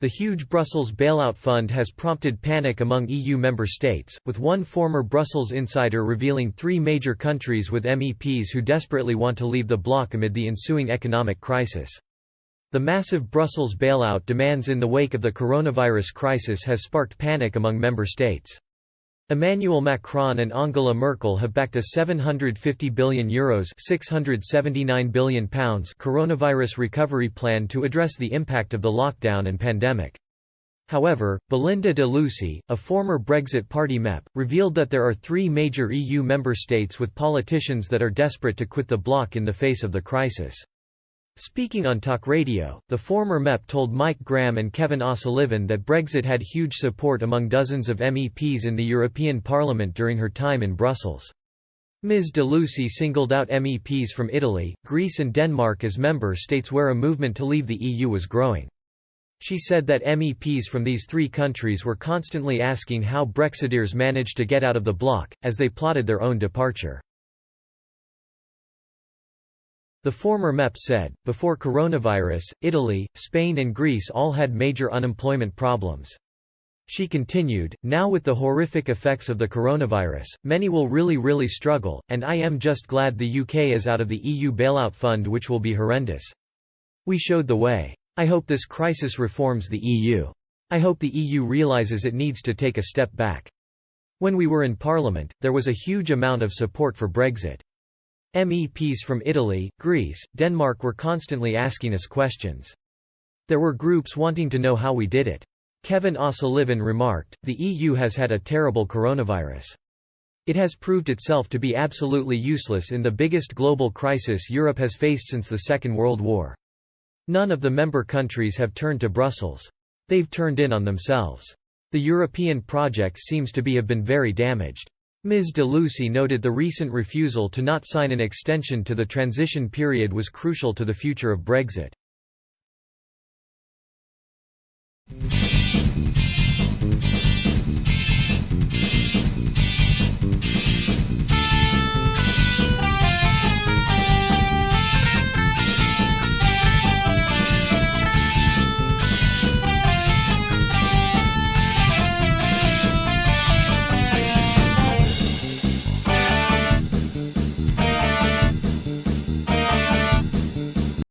The huge Brussels bailout fund has prompted panic among EU member states, with one former Brussels insider revealing 3 major countries with MEPs who desperately want to leave the bloc amid the ensuing economic crisis. The massive Brussels bailout demands in the wake of the coronavirus crisis has sparked panic among member states. Emmanuel Macron and Angela Merkel have backed a €750 billion £679 billion coronavirus recovery plan to address the impact of the lockdown and pandemic. However, Belinda de Lucy, a former Brexit Party MEP, revealed that there are 3 major EU member states with politicians that are desperate to quit the bloc in the face of the crisis. Speaking on talk radio, the former MEP told Mike Graham and Kevin O'Sullivan that Brexit had huge support among dozens of MEPs in the European Parliament during her time in Brussels. Ms. de Lucy singled out MEPs from Italy, Greece and Denmark as member states where a movement to leave the EU was growing. She said that MEPs from these 3 countries were constantly asking how Brexiteers managed to get out of the bloc, as they plotted their own departure. The former MEP said, before coronavirus, Italy, Spain and Greece all had major unemployment problems. She continued, now with the horrific effects of the coronavirus, many will really struggle, and I am just glad the UK is out of the EU bailout fund, which will be horrendous. We showed the way. I hope this crisis reforms the EU. I hope the EU realises it needs to take a step back. When we were in Parliament, there was a huge amount of support for Brexit. MEPs from Italy, Greece, Denmark were constantly asking us questions. There were groups wanting to know how we did it. Kevin O'Sullivan remarked, the EU has had a terrible coronavirus. It has proved itself to be absolutely useless in the biggest global crisis Europe has faced since the Second World War. None of the member countries have turned to Brussels. They've turned in on themselves. The European project seems to have been very damaged. Ms. de Lucy noted the recent refusal to not sign an extension to the transition period was crucial to the future of Brexit.